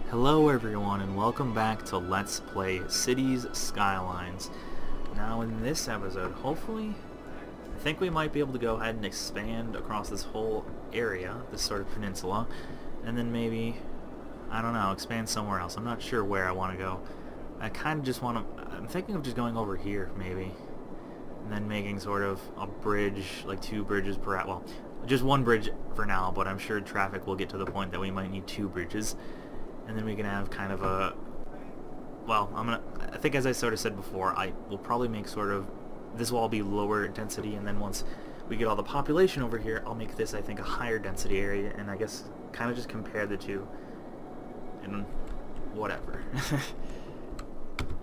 Hello everyone and welcome back to Let's Play Cities Skylines. Now in this episode, hopefully, I think we might be able to go ahead and expand across this whole area, this sort of peninsula, and then maybe, I don't know, expand somewhere else. I'm not sure where I want to go. I kind of just want to, I'm thinking of just going over here maybe, and then making sort of a bridge, like 2 bridges per, well, just 1 bridge for now, but I'm sure traffic will get to the point that we might need 2 bridges. And then we can have kind of a, well, I think as I sort of said before, I will probably make sort of, this will all be lower density, and then once we get all the population over here, I'll make this, I think, a higher density area, and I guess kind of just compare the two, and whatever.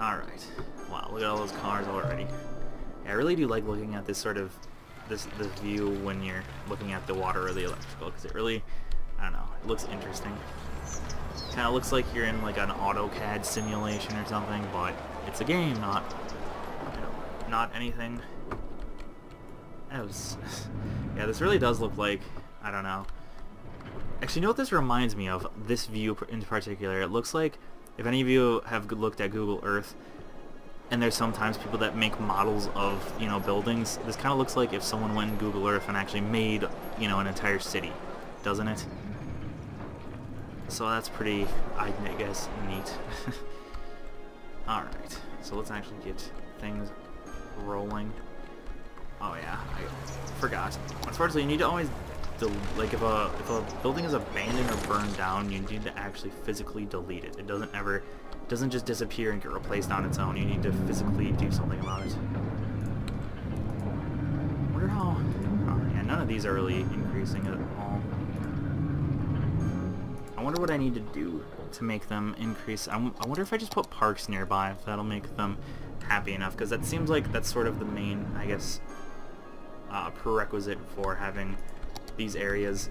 Alright. Wow, look at all those cars already. Yeah, I really do like looking at this sort of, this view when you're looking at the water or the electrical, because it really, I don't know, it looks interesting. Kind of looks like you're in like an AutoCAD simulation or something, but it's a game, not, you know, not anything else. Yeah, this really does look like, I don't know. Actually, you know what this reminds me of? This view in particular. It looks like, if any of you have looked at Google Earth, and there's sometimes people that make models of, you know, buildings, this kind of looks like if someone went in Google Earth and actually made, you know, an entire city, doesn't it? So that's pretty, I guess, neat. Alright, so let's actually get things rolling. Oh yeah, I forgot. Unfortunately, you need to always, like if a building is abandoned or burned down, you need to actually physically delete it. It doesn't just disappear and get replaced on its own. You need to physically do something about it. I wonder how, oh yeah, none of these are really increasing at all. I wonder what I need to do to make them increase. I wonder if I just put parks nearby, if that'll make them happy enough, because that seems like that's sort of the main, I guess, prerequisite for having these areas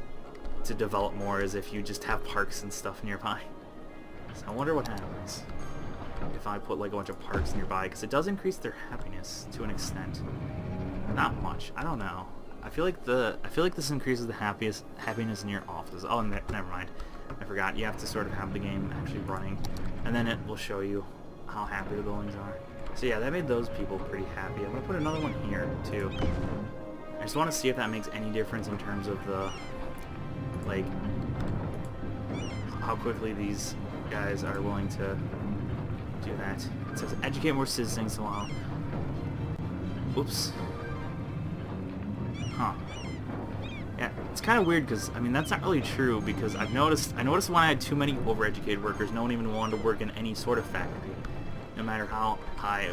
to develop more, is if you just have parks and stuff nearby. So I wonder what happens if I put like a bunch of parks nearby, because it does increase their happiness to an extent. Not much. I don't know. I feel like this increases the happiness in your office. Oh, never mind. I forgot, you have to sort of have the game actually running, and then it will show you how happy the buildings are. So yeah, that made those people pretty happy. I'm going to put another one here, too. I just want to see if that makes any difference in terms of the, like, how quickly these guys are willing to do that. It says, educate more citizens while... Oops. Huh. Yeah, it's kind of weird because, I mean, that's not really true, because I noticed when I had too many overeducated workers, no one even wanted to work in any sort of factory, no matter how high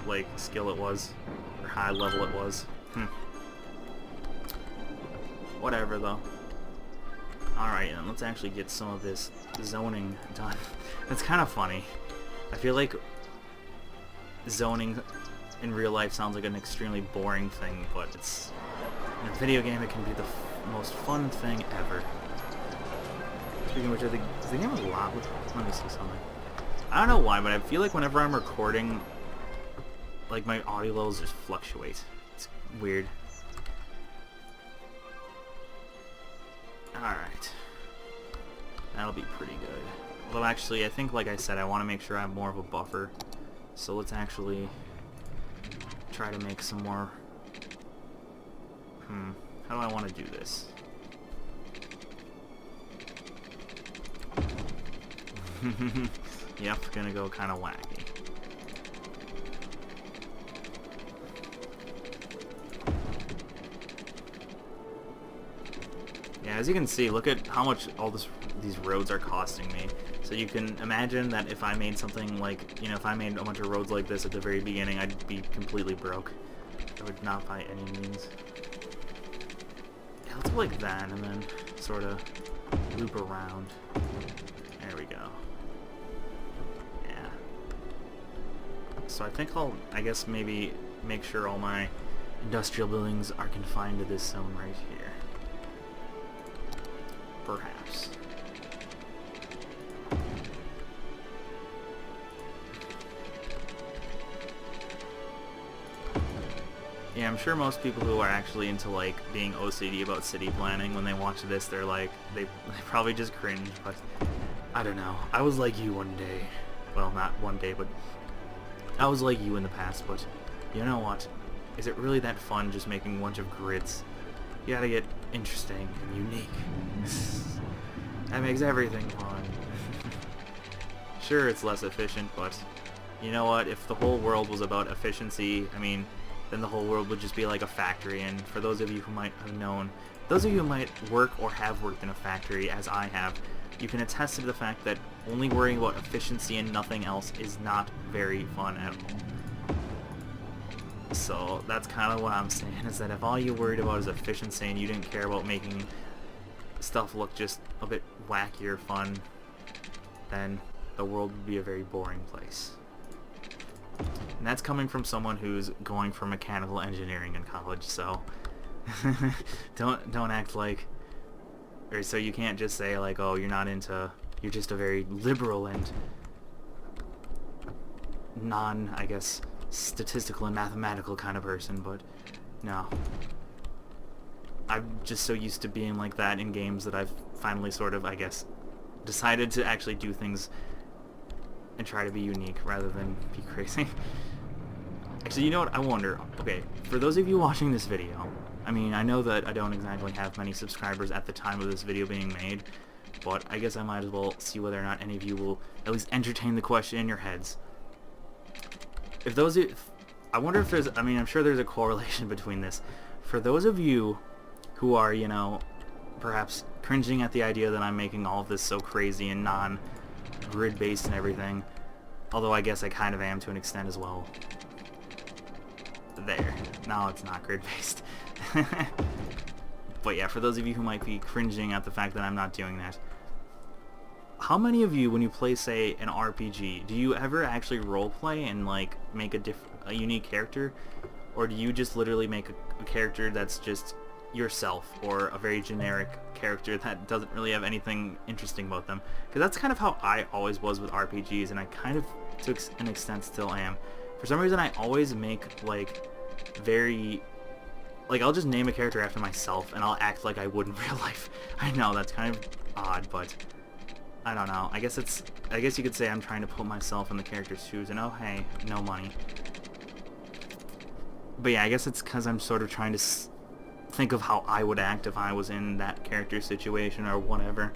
like skill it was, or high level it was. Whatever though. Alright, then let's actually get some of this zoning done. It's kind of funny. I feel like zoning in real life sounds like an extremely boring thing, but it's, in a video game, it can be the most fun thing ever. Speaking of which, is the game a lot? Let me see something. I don't know why, but I feel like whenever I'm recording, like, my audio levels just fluctuate. It's weird. Alright. That'll be pretty good. Well, actually, I think, like I said, I want to make sure I have more of a buffer. So let's actually try to make some more... How do I want to do this? Yep, gonna go kind of wacky. Yeah, as you can see, look at how much all these roads are costing me. So you can imagine that if I made something like, you know, if I made a bunch of roads like this at the very beginning, I'd be completely broke. I would not by any means. Let's go like that, and then sort of loop around. There we go. Yeah. So I think I guess maybe make sure all my industrial buildings are confined to this zone right here. Perhaps. Yeah, I'm sure most people who are actually into, like, being OCD about city planning, when they watch this, they're like, they probably just cringe, but I don't know. I was like you one day. Well, not one day, but I was like you in the past, but you know what? Is it really that fun just making a bunch of grids? You gotta get interesting and unique. That makes everything fun. Sure, it's less efficient, but you know what? If the whole world was about efficiency, I mean, then the whole world would just be like a factory. And for those of you who might have known, those of you who might work or have worked in a factory, as I have, you can attest to the fact that only worrying about efficiency and nothing else is not very fun at all. So that's kind of what I'm saying, is that if all you worried about is efficiency and you didn't care about making stuff look just a bit wacky or fun, then the world would be a very boring place. And that's coming from someone who's going for mechanical engineering in college, so don't act like, or so you can't just say like, oh, you're not into, you're just a very liberal and non, I guess, statistical and mathematical kind of person. But no, I'm just so used to being like that in games that I've finally sort of, I guess, decided to actually do things and try to be unique rather than be crazy. Actually, you know what? I wonder, okay, for those of you watching this video, I mean, I know that I don't exactly have many subscribers at the time of this video being made, but I guess I might as well see whether or not any of you will at least entertain the question in your heads. If those, I wonder if there's, I mean, I'm sure there's a correlation between this. For those of you who are, you know, perhaps cringing at the idea that I'm making all of this so crazy and non-grid-based and everything, although I guess I kind of am to an extent as well. There. No, it's not grid-based. But yeah, for those of you who might be cringing at the fact that I'm not doing that, how many of you, when you play, say, an RPG, do you ever actually roleplay and, like, make a unique character? Or do you just literally make a character that's just yourself, or a very generic character that doesn't really have anything interesting about them? Because that's kind of how I always was with RPGs, and I kind of, to an extent, still am. For some reason, I always make, like, very... like, I'll just name a character after myself, and I'll act like I would in real life. I know, that's kind of odd, but... I don't know. I guess you could say I'm trying to put myself in the character's shoes, and oh hey, no money. But yeah, I guess it's because I'm sort of trying to think of how I would act if I was in that character's situation or whatever.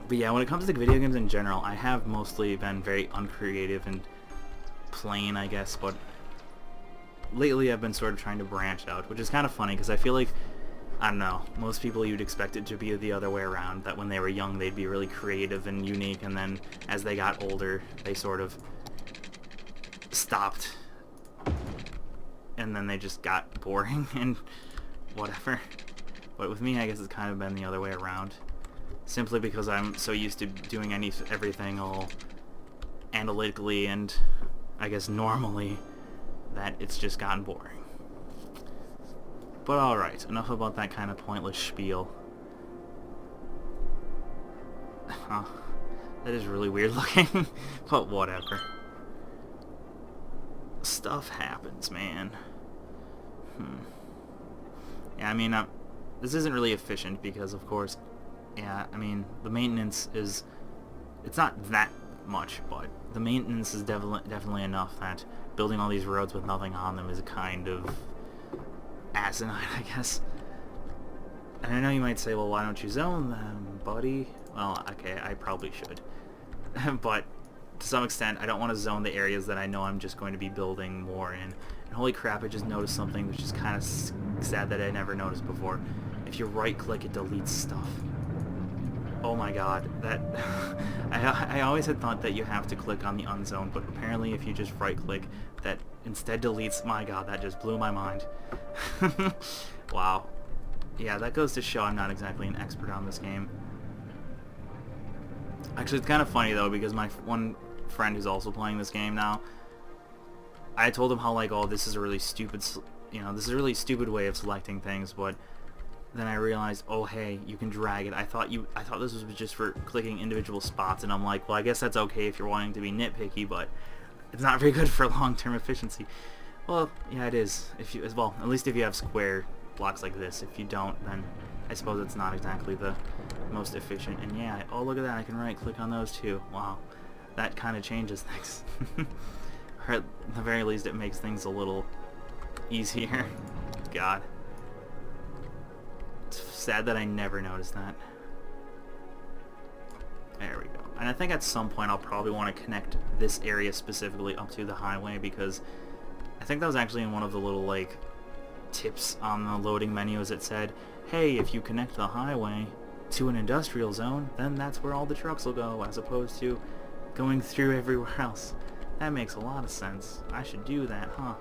But yeah, when it comes to video games in general, I have mostly been very uncreative and plain, I guess, but lately I've been sort of trying to branch out, which is kind of funny because I feel like, I don't know, most people you'd expect it to be the other way around, that when they were young they'd be really creative and unique, and then as they got older they sort of stopped, and then they just got boring and whatever. But with me, I guess it's kind of been the other way around, simply because I'm so used to doing everything all analytically and I guess normally that it's just gotten boring. But alright, enough about that kind of pointless spiel. Huh. That is really weird looking, but whatever. Stuff happens, man. Yeah, I mean, this isn't really efficient because, of course, yeah, I mean, the maintenance is... it's not that much, but the maintenance is definitely enough that building all these roads with nothing on them is kind of asinine, I guess. And I know you might say, well, why don't you zone them, buddy? Well, okay, I probably should. But to some extent, I don't want to zone the areas that I know I'm just going to be building more in. And holy crap, I just noticed something which is kind of sad that I never noticed before. If you right-click, it deletes stuff. Oh my god, that... I always had thought that you have to click on the unzone, but apparently if you just right-click, that instead deletes... my god, that just blew my mind. Wow. Yeah, that goes to show I'm not exactly an expert on this game. Actually, it's kind of funny, though, because my one friend who's also playing this game now, I told him how, like, oh, this is a really stupid... you know, this is a really stupid way of selecting things, but... then I realized, oh hey, you can drag it. I thought this was just for clicking individual spots, and I'm like, well, I guess that's okay if you're wanting to be nitpicky, but it's not very good for long-term efficiency. Well, yeah, it is. If you, well, at least if you have square blocks like this. If you don't, then I suppose it's not exactly the most efficient. And yeah, oh look at that, I can right click on those too. Wow, that kind of changes things. Or at the very least it makes things a little easier. God. It's sad that I never noticed that. There we go. And I think at some point I'll probably want to connect this area specifically up to the highway, because I think that was actually in one of the little like tips on the loading menu, as it said, hey, if you connect the highway to an industrial zone, then that's where all the trucks will go, as opposed to going through everywhere else. That makes a lot of sense. I should do that, huh?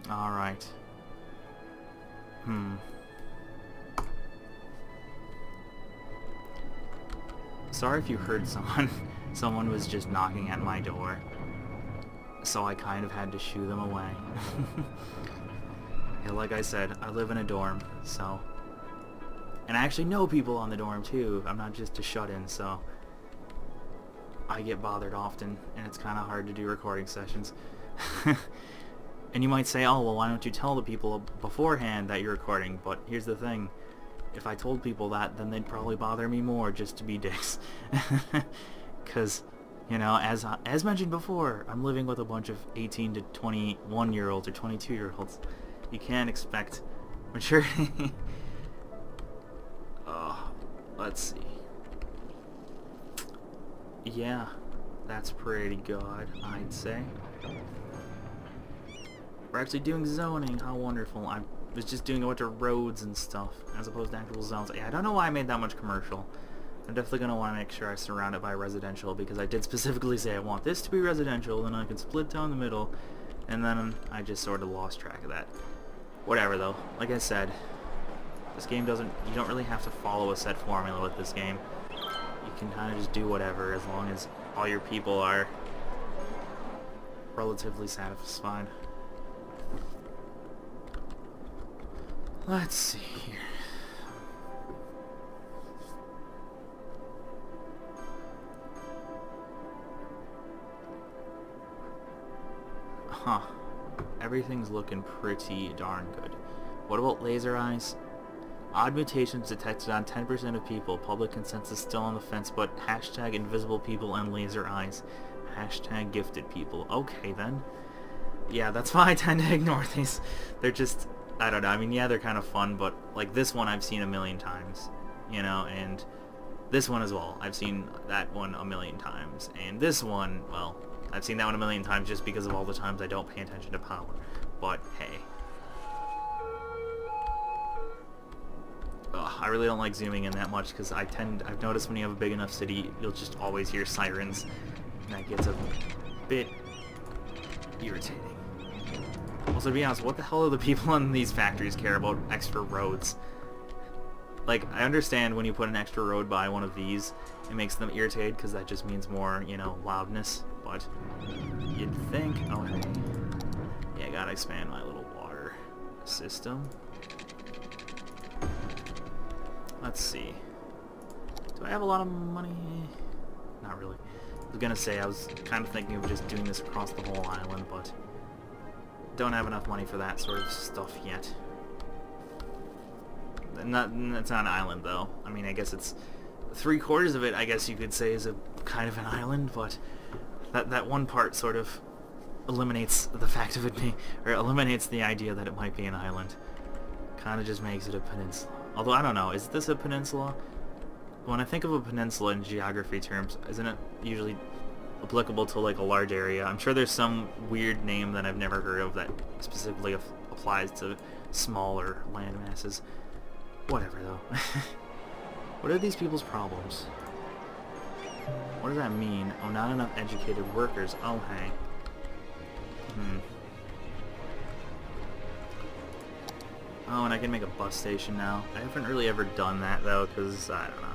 Alright. Sorry if you heard someone. Someone was just knocking at my door. So I kind of had to shoo them away. Yeah, like I said, I live in a dorm, so... And I actually know people on the dorm too. I'm not just a shut-in, so... I get bothered often, and it's kind of hard to do recording sessions. And you might say, oh, well, why don't you tell the people beforehand that you're recording? But here's the thing. If I told people that, then they'd probably bother me more just to be dicks. Because, you know, as mentioned before, I'm living with a bunch of 18 to 21-year-olds or 22-year-olds. You can't expect maturity. Let's see. Yeah, that's pretty good, I'd say. We're actually doing zoning. How wonderful. I was just doing a bunch of roads and stuff as opposed to actual zones. Yeah, I don't know why I made that much commercial. I'm definitely going to want to make sure I surround it by residential, because I did specifically say I want this to be residential, then I can split down the middle, and then I just sort of lost track of that. Whatever though. Like I said, this game doesn't... You don't really have to follow a set formula with this game. You can kind of just do whatever as long as all your people are relatively satisfied. Let's see here. Huh. Everything's looking pretty darn good. What about laser eyes? Odd mutations detected on 10% of people. Public consensus still on the fence, but hashtag invisible people and laser eyes. Hashtag gifted people. Okay then. Yeah, that's why I tend to ignore these. They're just... I don't know, I mean, yeah, they're kind of fun, but, like, this one I've seen a million times, you know, and this one as well. I've seen that one a million times, and this one, well, I've seen that one a million times just because of all the times I don't pay attention to power, but, hey. Ugh, I really don't like zooming in that much, because I've noticed when you have a big enough city, you'll just always hear sirens, and that gets a bit irritating. Also, to be honest, what the hell do the people in these factories care about extra roads? Like, I understand when you put an extra road by one of these, it makes them irritated because that just means more, you know, loudness. But you'd think, okay, yeah, I gotta expand my little water system. Let's see. Do I have a lot of money? Not really. I was gonna say, I was kind of thinking of just doing this across the whole island, but don't have enough money for that sort of stuff yet. It's not an island, though. I mean, I guess it's 3/4 of it, I guess you could say, is a kind of an island, but that one part sort of eliminates the fact of it being, or eliminates the idea that it might be an island. Kind of just makes it a peninsula. Although, I don't know, is this a peninsula? When I think of a peninsula in geography terms, isn't it usually applicable to like a large area? I'm sure there's some weird name that I've never heard of that specifically applies to smaller land masses. Whatever though. What are these people's problems? What does that mean? Oh, not enough educated workers. Oh, hey. Oh, and I can make a bus station now. I haven't really ever done that though, because I don't know.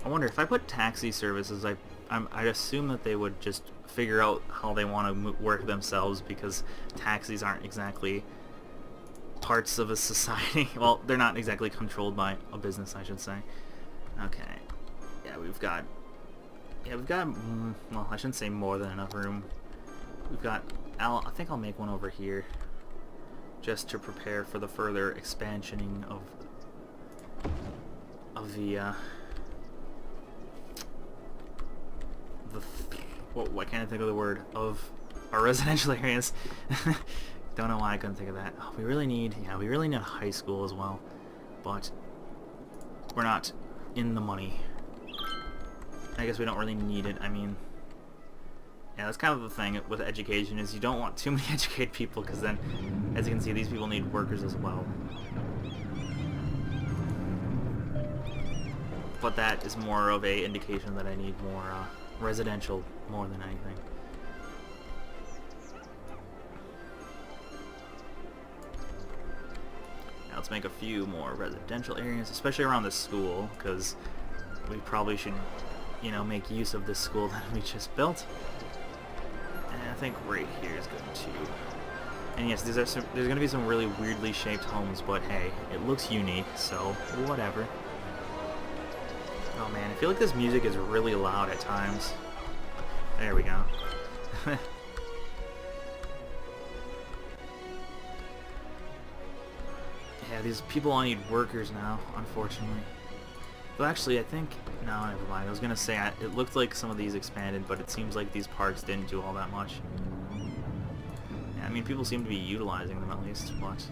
I wonder if I put taxi services, I assume that they would just figure out how they want to work themselves, because taxis aren't exactly parts of a society. Well, they're not exactly controlled by a business, I should say. Okay. Yeah, we've got Yeah, we've got, well, I shouldn't say more than enough room. We've got, I think I'll make one over here, just to prepare for the further expansioning of the what can't I think of the word, of our residential areas. Don't know why I couldn't think of that. Oh, we really need a high school as well, but we're not in the money. I guess we don't really need it. I mean, yeah, that's kind of the thing with education, is you don't want too many educated people, because then, as you can see, these people need workers as well. But that is more of a indication that I need more residential more than anything. Now let's make a few more residential areas, especially around the school, because we probably should, you know, make use of this school that we just built. And I think right here is good too. And yes, there's going to be some really weirdly shaped homes, but hey, it looks unique, so whatever. Oh man, I feel like this music is really loud at times. There we go. Yeah, these people all need workers now, unfortunately. But actually, I think... No, never mind. I was going to say, it looked like some of these expanded, but it seems like these parks didn't do all that much. Yeah, I mean, people seem to be utilizing them at least, but...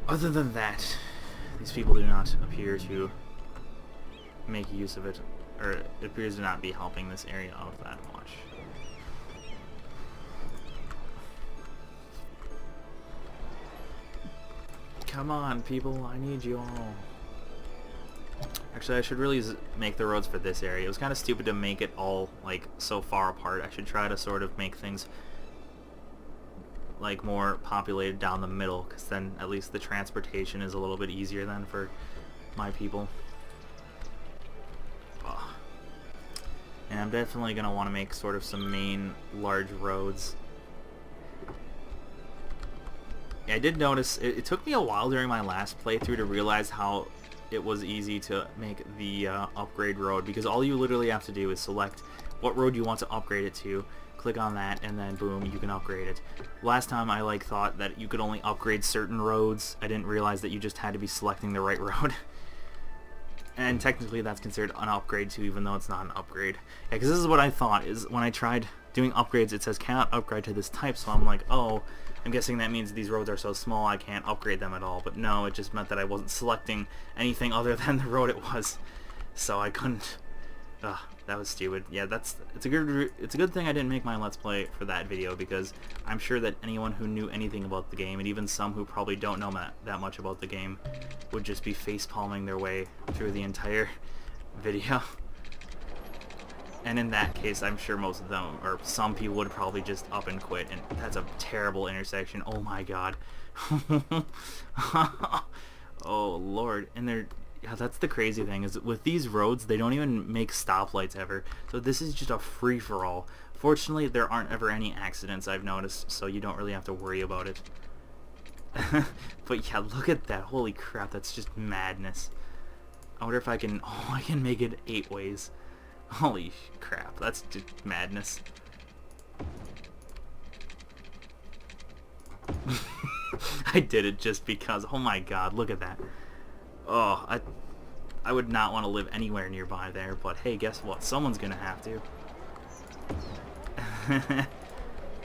Other than that, these people do not appear to make use of it, or it appears to not be helping this area out that much. Come on, people, I need you all. Actually, I should really make the roads for this area. It was kind of stupid to make it all, like, so far apart. I should try to sort of make things, like, more populated down the middle, because then at least the transportation is a little bit easier then for my people. Ugh. And I'm definitely going to want to make sort of some main large roads. Yeah, I did notice, it took me a while during my last playthrough to realize how it was easy to make the upgrade road, because all you literally have to do is select what road you want to upgrade it to, click on that, and then boom, you can upgrade it. Last time I thought that you could only upgrade certain roads. I didn't realize that you just had to be selecting the right road. And technically that's considered an upgrade too, even though it's not an upgrade. Yeah, because this is what I thought, is when I tried doing upgrades, it says cannot upgrade to this type, so I'm like, oh, I'm guessing that means these roads are so small I can't upgrade them at all. But no, it just meant that I wasn't selecting anything other than the road it was, so I couldn't. Ugh, that was stupid. Yeah, it's a good thing I didn't make my Let's Play for that video, because I'm sure that anyone who knew anything about the game, and even some who probably don't know that much about the game, would just be face-palming their way through the entire video. And in that case, I'm sure most of them, or some people, would probably just up and quit, and that's a terrible intersection. Oh my god. Oh lord. And yeah, that's the crazy thing, is with these roads, they don't even make stoplights ever. So this is just a free-for-all. Fortunately, there aren't ever any accidents, I've noticed, so you don't really have to worry about it. But yeah, look at that. Holy crap, that's just madness. I wonder if I can... Oh, I can make it 8 ways. Holy crap, that's just madness. I did it just because. Oh my god, look at that. Oh, I would not want to live anywhere nearby there, but hey, guess what? Someone's gonna have to.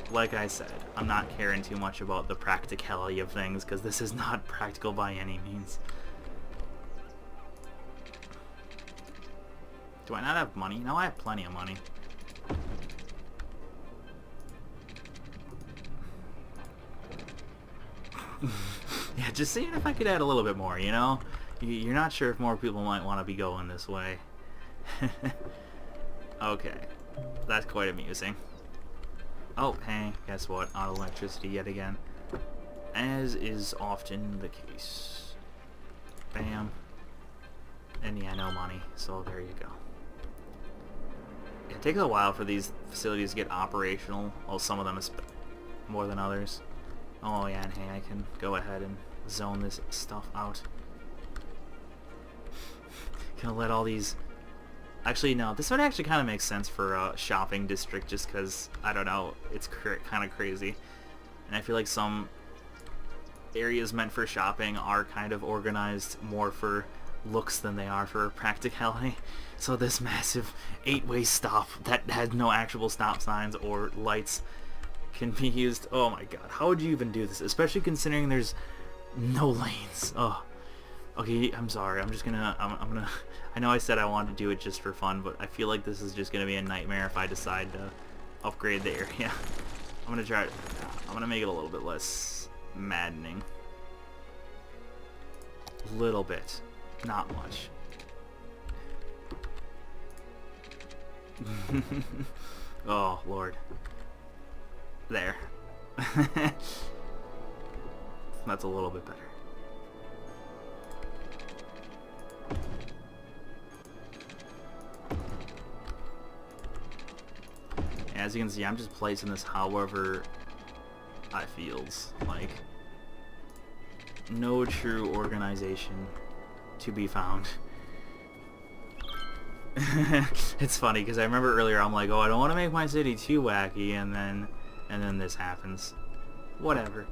Like I said, I'm not caring too much about the practicality of things, because this is not practical by any means. Do I not have money? No, I have plenty of money. Yeah, just seeing if I could add a little bit more, you know? You're not sure if more people might want to be going this way. Okay. That's quite amusing. Oh, hey, guess what? Auto electricity yet again. As is often the case. Bam. And yeah, no money, so there you go. It takes a while for these facilities to get operational. Well, some of them is more than others. Oh yeah, and hey, I can go ahead and zone this stuff out. Gonna let all these Actually, no, this would actually kind of make sense for a shopping district just because, I don't know, it's kind of crazy. And I feel like some areas meant for shopping are kind of organized more for looks than they are for practicality. So this massive 8-way stop that has no actual stop signs or lights can be used. Oh my god, how would you even do this? Especially considering there's no lanes. Oh. Okay, I'm sorry. I'm gonna... I know I said I wanted to do it just for fun, but I feel like this is just gonna be a nightmare if I decide to upgrade the area. I'm gonna try... I'm gonna make it a little bit less maddening. A little bit. Not much. Oh, Lord. There. That's a little bit better. As you can see, I'm just placing this however I feels. Like, no true organization to be found. It's funny because I remember earlier I'm like, oh, I don't want to make my city too wacky, and then this happens. Whatever.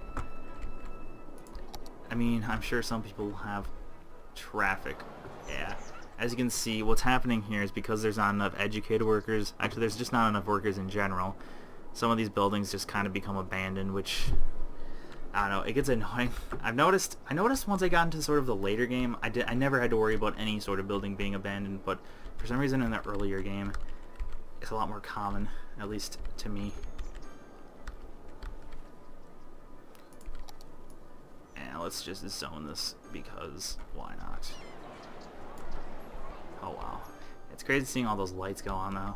I mean, I'm sure some people have traffic. Yeah. As you can see, what's happening here is because there's not enough educated workers. Actually, there's just not enough workers in general. Some of these buildings just kind of become abandoned, which, I don't know, it gets annoying. I noticed once I got into sort of the later game, I never had to worry about any sort of building being abandoned, but for some reason in the earlier game, it's a lot more common, at least to me. And let's just zone this because why not? Oh wow. It's crazy seeing all those lights go on though.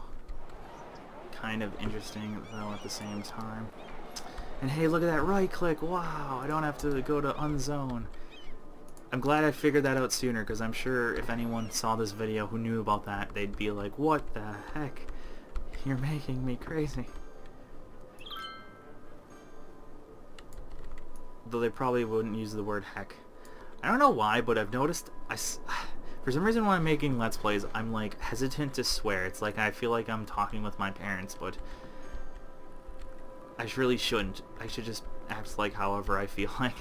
Kind of interesting though at the same time. And hey, look at that right click. Wow, I don't have to go to unzone. I'm glad I figured that out sooner because I'm sure if anyone saw this video who knew about that, they'd be like, what the heck? You're making me crazy. Though they probably wouldn't use the word heck. I don't know why, but I've noticed for some reason when I'm making Let's Plays, I'm like hesitant to swear. It's like I feel like I'm talking with my parents, but I really shouldn't. I should just act like however I feel like.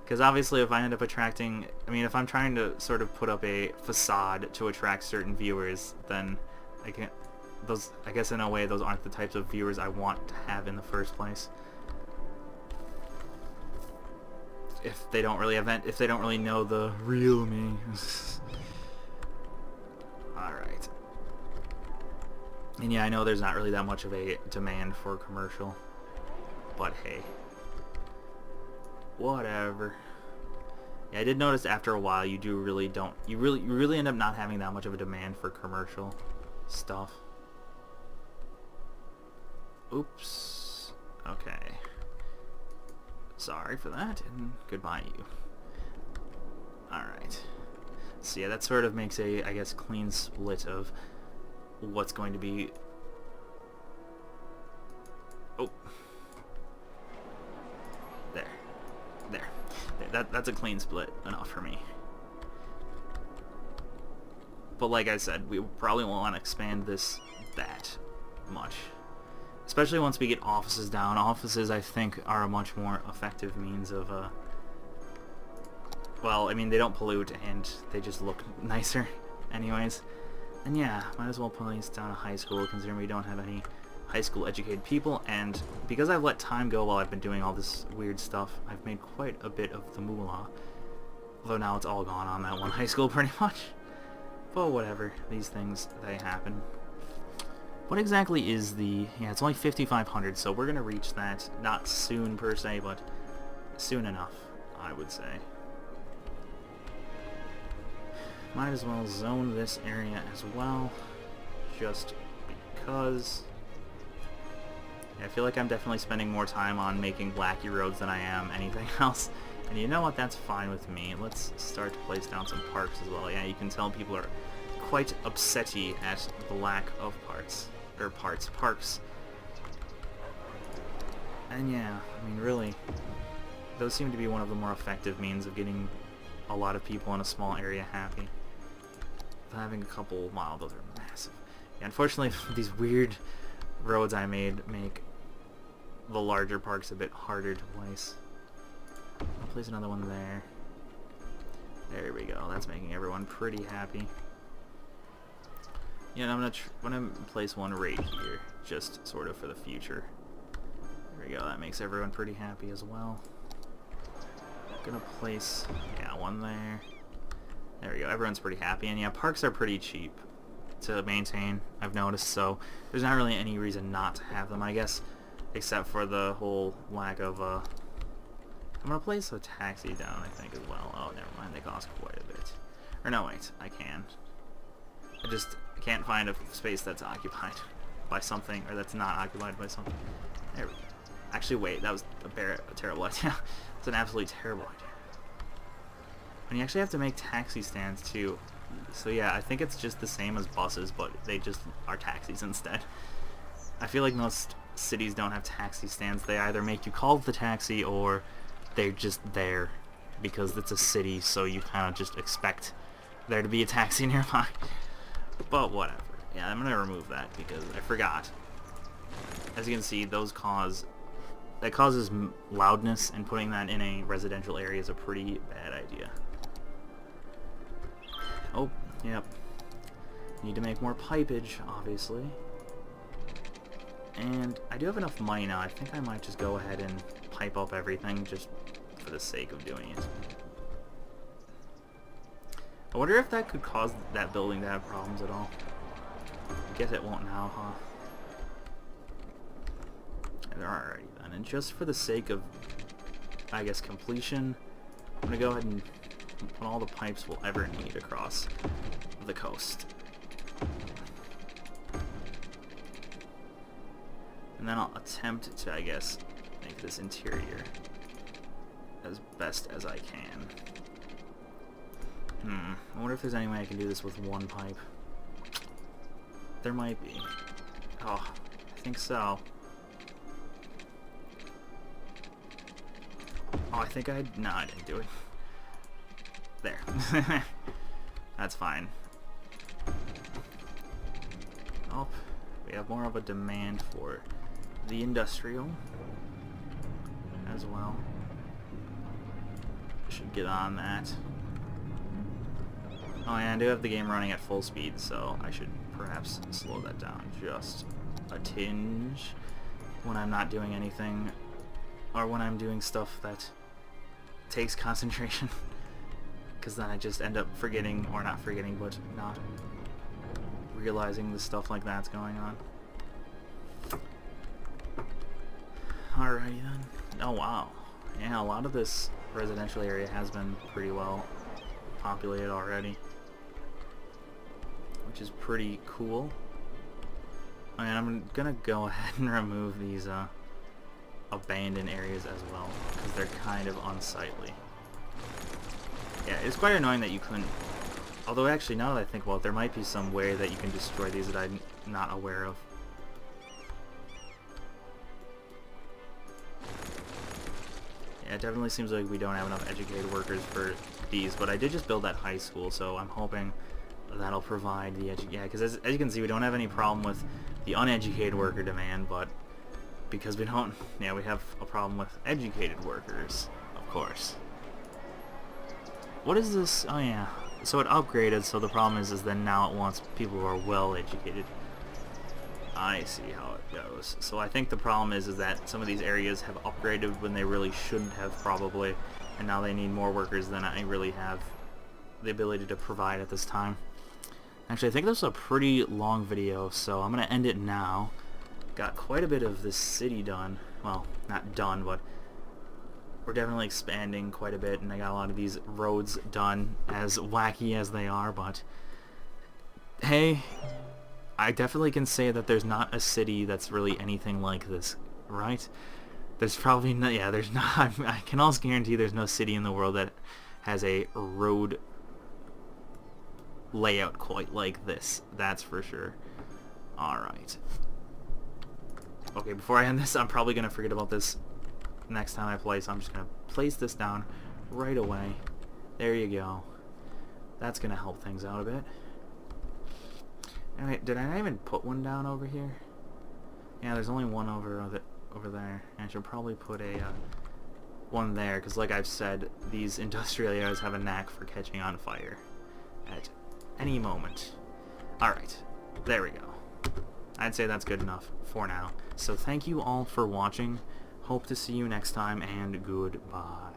Because obviously if I end up attracting... I mean, if I'm trying to sort of put up a facade to attract certain viewers, then I can't... I guess in a way, those aren't the types of viewers I want to have in the first place. If they don't really know the real me. Alright. And yeah, I know there's not really that much of a demand for commercial. But hey. Whatever. Yeah, I did notice after a while you really end up not having that much of a demand for commercial stuff. Oops. Okay. Sorry for that, and goodbye you. Alright. So yeah, that sort of makes a, I guess, clean split of what's going to be... Oh. There. That's a clean split enough for me. But like I said, we probably won't want to expand this that much. Especially once we get offices down. Offices, I think, are a much more effective means of, well, I mean, they don't pollute, and they just look nicer anyways. And yeah, might as well place down a high school, considering we don't have any high school educated people, and because I've let time go while I've been doing all this weird stuff, I've made quite a bit of the moolah. Although now it's all gone on that one high school, pretty much. But whatever, these things, they happen. What exactly is the... Yeah, it's only 5,500, so we're going to reach that. Not soon, per se, but soon enough, I would say. Might as well zone this area as well, just because... Yeah, I feel like I'm definitely spending more time on making wacky roads than I am anything else. And you know what? That's fine with me. Let's start to place down some parks as well. Yeah, you can tell people are quite upsetty at the lack of parks. And yeah, I mean, really, those seem to be one of the more effective means of getting a lot of people in a small area happy. Having a couple, wow, those are Yeah, unfortunately, these weird roads I made make the larger parks a bit harder to place. I'll place another one there. There we go. That's making everyone pretty happy. Yeah, and I'm gonna place one right here, just sort of for the future. There we go. That makes everyone pretty happy as well. Gonna place, yeah, one there. There we go. Everyone's pretty happy, and yeah, parks are pretty cheap to maintain, I've noticed, so there's not really any reason not to have them, I guess, except for the whole lack of, I'm gonna place a taxi down, I think, as well. Oh, never mind, they cost quite a bit. Or no, wait, I can. I just can't find a space that's occupied by something, or that's not occupied by something. There we go. Actually, wait, that was a terrible idea. It's an absolutely terrible idea. And you actually have to make taxi stands, too. So yeah, I think it's just the same as buses, but they just are taxis instead. I feel like most cities don't have taxi stands. They either make you call the taxi, or they're just there because it's a city, so you kind of just expect there to be a taxi nearby. But whatever. Yeah, I'm gonna remove that because I forgot. As you can see, that causes loudness, and putting that in a residential area is a pretty bad idea. Oh, yep. Need to make more pipage, obviously. And I do have enough money now. I think I might just go ahead and pipe up everything just for the sake of doing it. I wonder if that could cause that building to have problems at all. I guess it won't now, huh? There are already then. And just for the sake of, I guess, completion, I'm going to go ahead and put all the pipes we'll ever need across the coast. And then I'll attempt to, I guess, make this interior as best as I can. I wonder if there's any way I can do this with one pipe. There might be. Oh, I think so. Oh, I think no, I didn't do it. There. That's fine. Oh, we have more of a demand for the industrial as well. Should get on that. Oh yeah, I do have the game running at full speed, so I should perhaps slow that down just a tinge when I'm not doing anything, or when I'm doing stuff that takes concentration, because then I just end up forgetting, or not forgetting, but not realizing the stuff like that's going on. Alrighty then. Oh wow. Yeah, a lot of this residential area has been pretty well populated already, which is pretty cool. I mean, I'm gonna go ahead and remove these abandoned areas as well, because they're kind of unsightly. Yeah, it's quite annoying that you couldn't, although actually now that I think about it, there might be some way that you can destroy these that I'm not aware of. Yeah, it definitely seems like we don't have enough educated workers for these, but I did just build that high school, so I'm hoping that'll provide the yeah, because as you can see, we don't have any problem with the uneducated worker demand, but because we don't, yeah, we have a problem with educated workers, of course. What is this? Oh yeah, so it upgraded, so the problem is then now it wants people who are well educated. I see how it goes. So I think the problem is that some of these areas have upgraded when they really shouldn't have, probably, and now they need more workers than I really have the ability to provide at this time. Actually, I think this was a pretty long video, so I'm going to end it now. Got quite a bit of this city done. Well, not done, but we're definitely expanding quite a bit, and I got a lot of these roads done, as wacky as they are, but hey, I definitely can say that there's not a city that's really anything like this, right? There's probably no, yeah, there's not, I can also guarantee there's no city in the world that has a road layout quite like this, that's for sure. Alright. Okay, before I end this, I'm probably going to forget about this next time I play, so I'm just going to place this down right away. There you go. That's going to help things out a bit. Anyway, did I not even put one down over here? Yeah, there's only one over there. I should probably put a one there, because like I've said, these industrial areas have a knack for catching on fire at any moment. Alright, there we go. I'd say that's good enough for now. So thank you all for watching. Hope to see you next time, and goodbye.